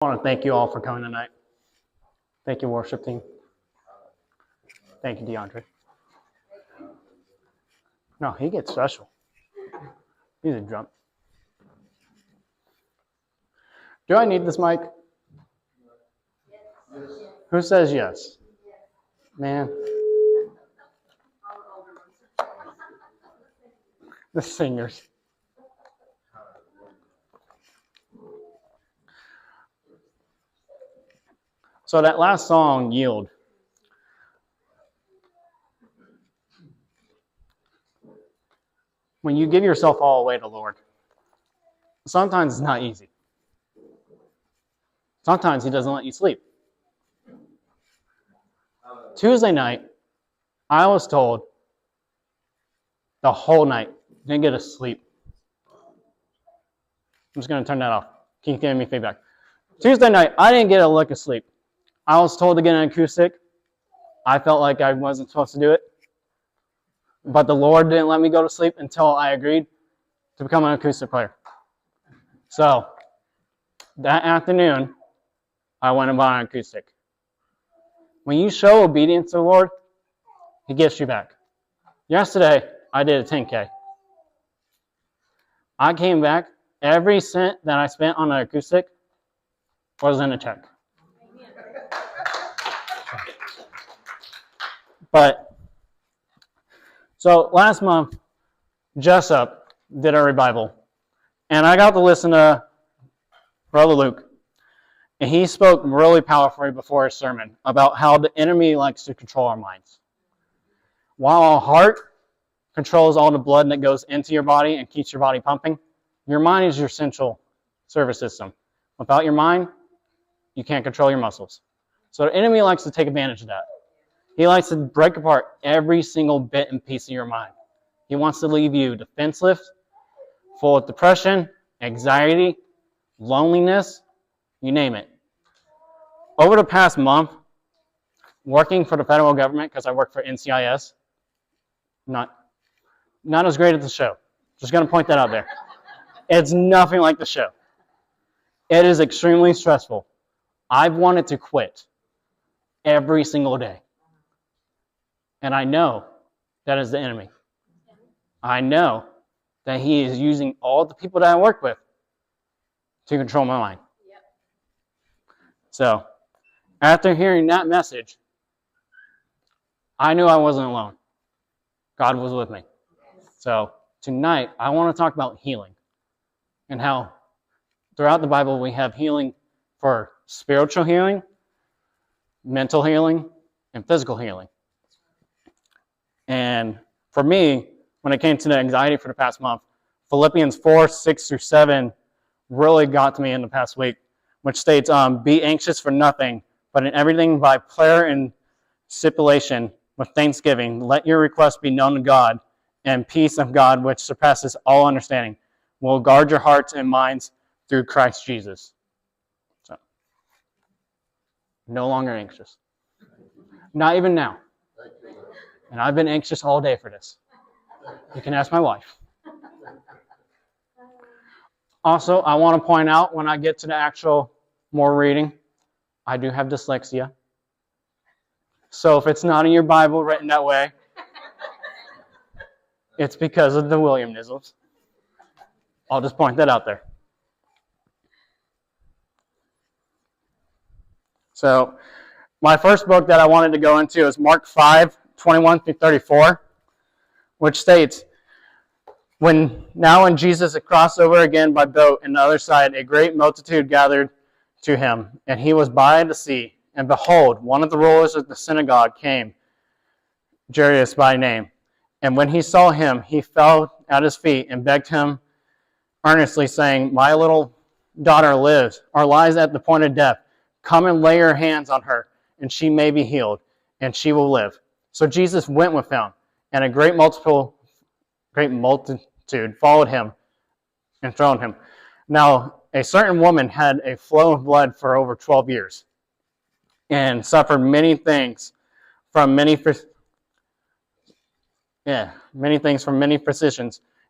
I want to thank you all for coming tonight. Thank you, worship team. Thank you, DeAndre. No, he gets special. He's a drum. Do I need this mic? Yes. Who says yes? Man. The singers. So that last song, Yield. When you give yourself all away to the Lord, sometimes it's not easy. Sometimes he doesn't let you sleep. Tuesday night, I was told the whole night, didn't get to sleep. I'm just going to turn that off. Keep giving me feedback. Tuesday night, I didn't get a lick of sleep. I was told to get an acoustic. I felt like I wasn't supposed to do it. But the Lord didn't let me go to sleep until I agreed to become an acoustic player. So, that afternoon, I went and bought an acoustic. When you show obedience to the Lord, he gives you back. Yesterday, I did a 10K. I came back, every cent that I spent on an acoustic was in a check. But, so last month, Jessup did a revival. And I got to listen to Brother Luke. And he spoke really powerfully before his sermon about how the enemy likes to control our minds. While our heart controls all the blood that goes into your body and keeps your body pumping, your mind is your central nervous system. Without your mind, you can't control your muscles. So the enemy likes to take advantage of that. He likes to break apart every single bit and piece of your mind. He wants to leave you defenseless, full of depression, anxiety, loneliness, you name it. Over the past month, working for the federal government, because I work for NCIS, not as great as the show. Just going to point that out there. It's nothing like the show. It is extremely stressful. I've wanted to quit every single day. And I know that is the enemy. I know that he is using all the people that I work with to control my mind. Yep. So, after hearing that message, I knew I wasn't alone. God was with me. So, tonight, I want to talk about healing and how throughout the Bible we have healing for spiritual healing, mental healing, and physical healing. And for me, when it came to the anxiety for the past month, Philippians 4:6-7 really got to me in the past week, which states, be anxious for nothing, but in everything by prayer and stipulation with thanksgiving, let your requests be known to God, and peace of God, which surpasses all understanding, will guard your hearts and minds through Christ Jesus. So, no longer anxious. Not even now. And I've been anxious all day for this. You can ask my wife. Also, I want to point out when I get to the actual more reading, I do have dyslexia. So if it's not in your Bible written that way, it's because of the Williamnisms. I'll just point that out there. So my first book that I wanted to go into is Mark 5:21-34, which states, when Jesus had crossed over again by boat on the other side, a great multitude gathered to him, and he was by the sea. And behold, one of the rulers of the synagogue came, Jairus by name. And when he saw him, he fell at his feet and begged him earnestly, saying, my little daughter lies at the point of death. Come and lay your hands on her, and she may be healed, and she will live. So Jesus went with him, and a great multitude followed him and throned him. Now, a certain woman had a flow of blood for over 12 years and suffered many things from many physicians.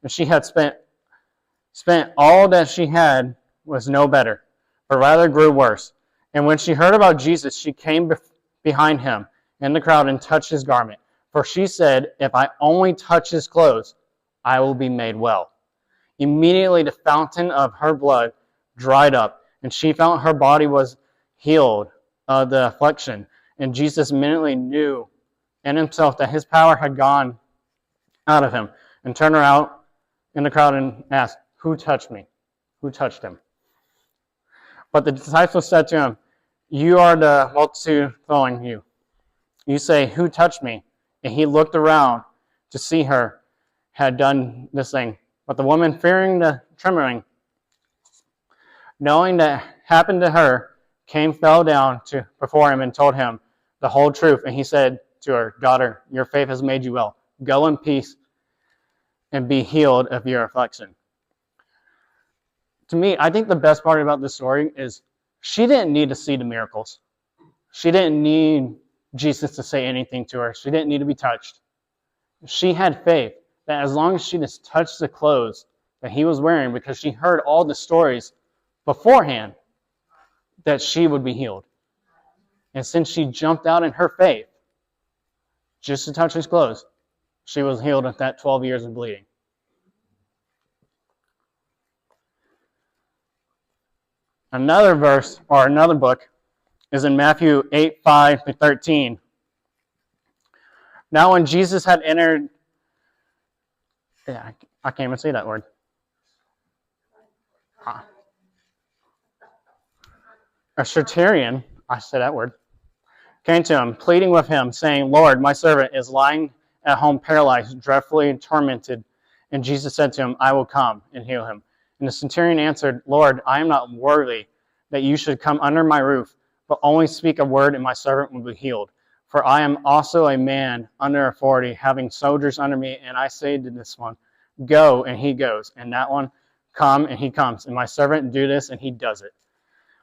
And she had spent all that she had was no better, but rather grew worse. And when she heard about Jesus, she came behind him in the crowd and touched his garment. For she said, if I only touch his clothes, I will be made well. Immediately the fountain of her blood dried up, and she felt her body was healed of the affliction. And Jesus immediately knew in himself that his power had gone out of him, and turned around in the crowd and asked, who touched me? Who touched him? But the disciples said to him, you are the multitude following you. You say, who touched me? And he looked around to see her had done this thing. But the woman, fearing the trembling, knowing that happened to her, fell down before him and told him the whole truth. And he said to her, daughter, your faith has made you well. Go in peace and be healed of your affliction. To me, I think the best part about this story is she didn't need to see the miracles. She didn't need Jesus to say anything to her. She didn't need to be touched. She had faith that as long as she just touched the clothes that he was wearing, because she heard all the stories beforehand, that she would be healed. And since she jumped out in her faith, just to touch his clothes, she was healed of that 12 years of bleeding. Another verse, or another book, is in Matthew 8:5-13. Now when Jesus had entered, I can't even say that word. A centurion, I said that word, came to him, pleading with him, saying, Lord, my servant is lying at home paralyzed, dreadfully tormented. And Jesus said to him, I will come and heal him. And the centurion answered, Lord, I am not worthy that you should come under my roof, but only speak a word and my servant will be healed. For I am also a man under authority, having soldiers under me, and I say to this one, go, and he goes, and that one, come, and he comes, and my servant do this, and he does it.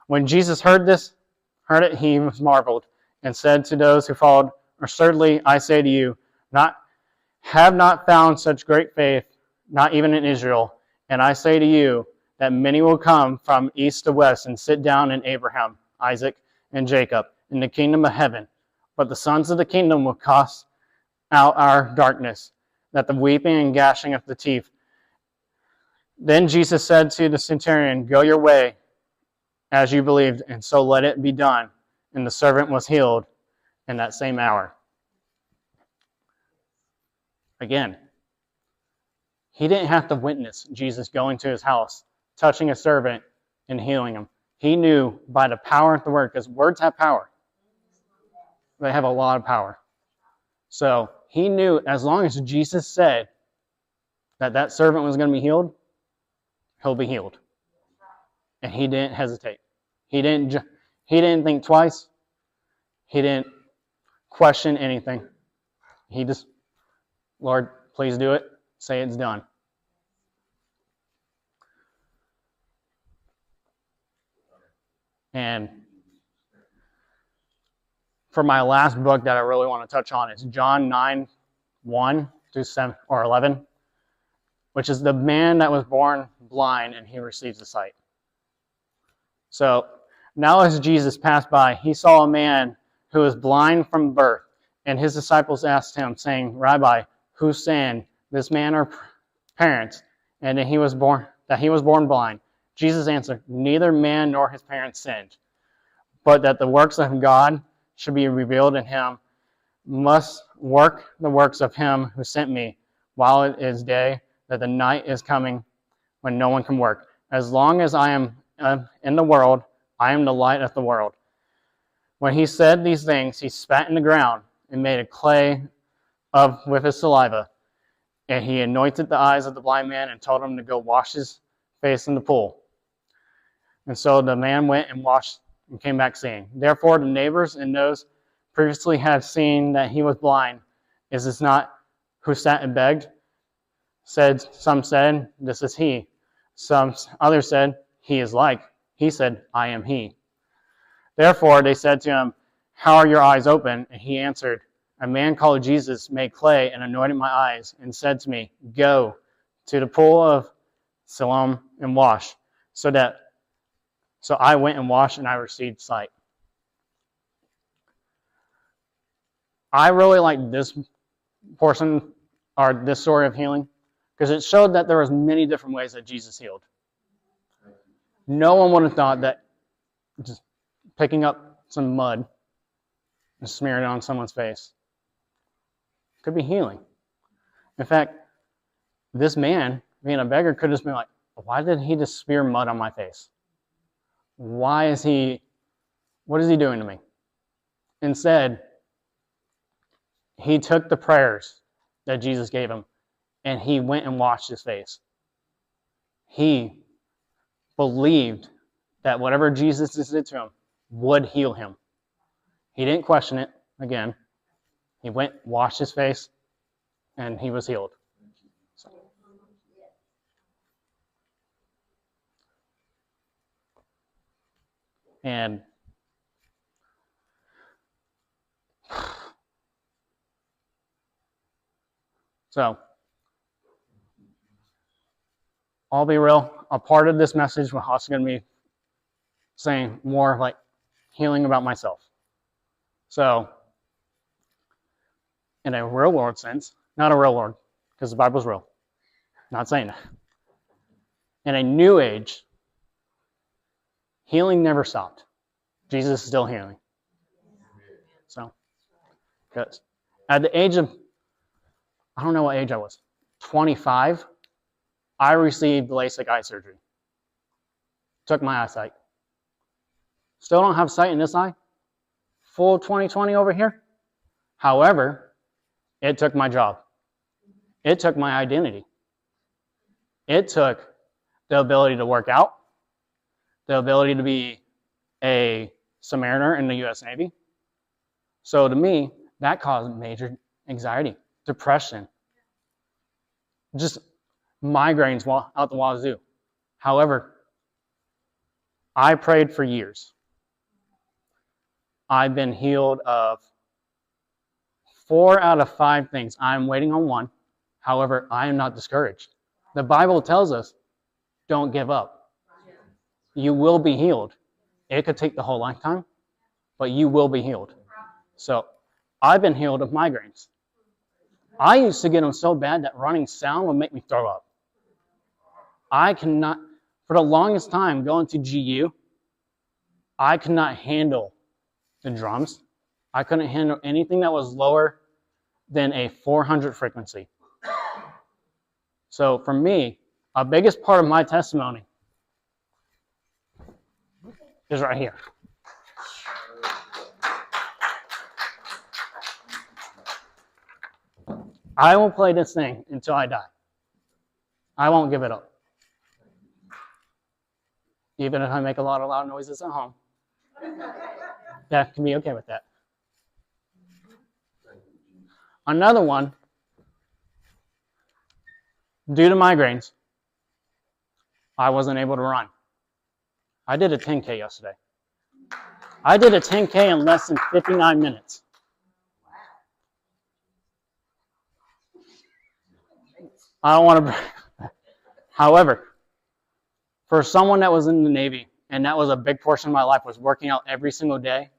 When Jesus heard it, he was marveled, and said to those who followed, assuredly I say to you, have not found such great faith, not even in Israel. And I say to you that many will come from east to west and sit down in Abraham, Isaac, and Jacob in the kingdom of heaven. But the sons of the kingdom will cast out our darkness, that the weeping and gnashing of the teeth. Then Jesus said to the centurion, go your way as you believed, and so let it be done. And the servant was healed in that same hour. Again, he didn't have to witness Jesus going to his house, touching a servant, and healing him. He knew by the power of the word, because words have power. They have a lot of power. So he knew as long as Jesus said that servant was going to be healed, he'll be healed. And he didn't hesitate. He didn't think twice. He didn't question anything. He just, Lord, please do it. Say it's done. And for my last book that I really want to touch on is John 9:1-7 or 11, which is the man that was born blind and he receives the sight. So now as Jesus passed by, he saw a man who was blind from birth, and his disciples asked him, saying, Rabbi, who sinned, this man or parents, and that he was born blind? Jesus answered, neither man nor his parents sinned, but that the works of God should be revealed in him. Must work the works of him who sent me while it is day, that the night is coming when no one can work. As long as I am in the world, I am the light of the world. When he said these things, he spat in the ground and made a clay with his saliva. And he anointed the eyes of the blind man and told him to go wash his face in the pool. And so the man went and washed and came back seeing. Therefore the neighbors and those previously had seen that he was blind, is this not who sat and begged? Some said, this is he. Some others said, he is like. He said, I am he. Therefore they said to him, how are your eyes open? And he answered, a man called Jesus made clay and anointed my eyes and said to me, go to the pool of Siloam and wash. So that So I went and washed, and I received sight. I really like this portion, or this story of healing, because it showed that there was many different ways that Jesus healed. No one would have thought that just picking up some mud and smearing it on someone's face could be healing. In fact, this man, being a beggar, could have just been like, why did he just smear mud on my face? What is he doing to me? Instead, he took the prayers that Jesus gave him and he went and washed his face. He believed that whatever Jesus did to him would heal him. He didn't question it again. He went, washed his face, and he was healed. And so, I'll be real. A part of this message was also going to be saying more like healing about myself. So, in a real world sense, not a real world, because the Bible's real. Not saying that. In a new age, healing never stopped. Jesus is still healing. So, because at the age of, I don't know what age I was, 25, I received LASIK eye surgery. Took my eyesight. Still don't have sight in this eye. Full 20/20 over here. However, it took my job. It took my identity. It took the ability to work out, the ability to be a submariner in the U.S. Navy. So to me, that caused major anxiety, depression, just migraines out the wazoo. However, I prayed for years. I've been healed of 4 out of 5 things. I'm waiting on 1. However, I am not discouraged. The Bible tells us, don't give up. You will be healed. It could take the whole lifetime, but you will be healed. So, I've been healed of migraines. I used to get them so bad that running sound would make me throw up. I cannot, for the longest time, going to GU, I could not handle the drums. I couldn't handle anything that was lower than a 400 frequency. So for me, a biggest part of my testimony is right here. I will play this thing until I die. I won't give it up. Even if I make a lot of loud noises at home. That can be okay with that. Another one, due to migraines, I wasn't able to run. I did a 10K yesterday. I did a 10K in less than 59 minutes. I don't want to. However, for someone that was in the Navy, and that was a big portion of my life, was working out every single day,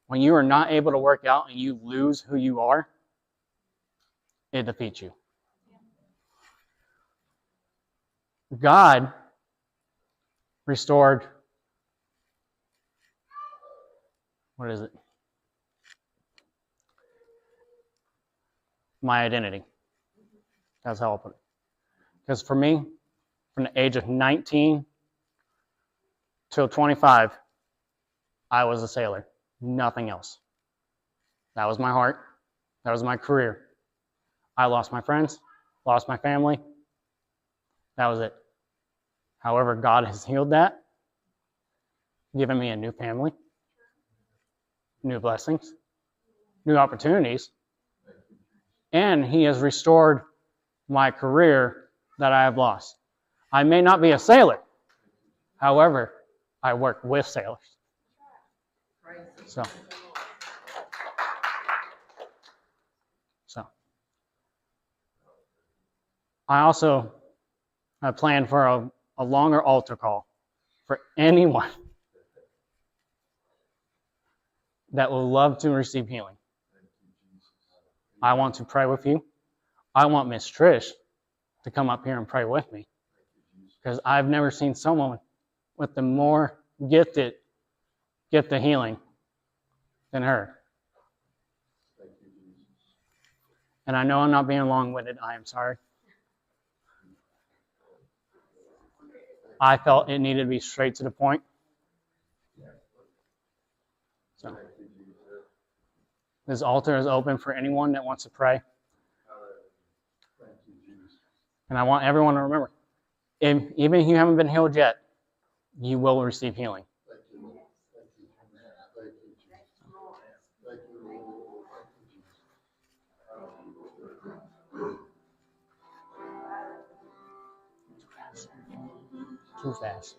when you are not able to work out and you lose who you are, it defeats you. God restored, what is it? My identity. That's how I'll put it. Because for me, from the age of 19 till 25, I was a sailor. Nothing else. That was my heart. That was my career. I lost my friends, lost my family. That was it. However, God has healed that, given me a new family, new blessings, new opportunities, and He has restored my career that I have lost. I may not be a sailor. However, I work with sailors. So I also have planned for a longer altar call for anyone that will love to receive healing. I want to pray with you. I want Miss Trish to come up here and pray with me, because I've never seen someone with the more gifted get the healing than her. And I know I'm not being long-winded. I am sorry. I felt it needed to be straight to the point. So, this altar is open for anyone that wants to pray. And I want everyone to remember, even if you haven't been healed yet, you will receive healing. Too fast.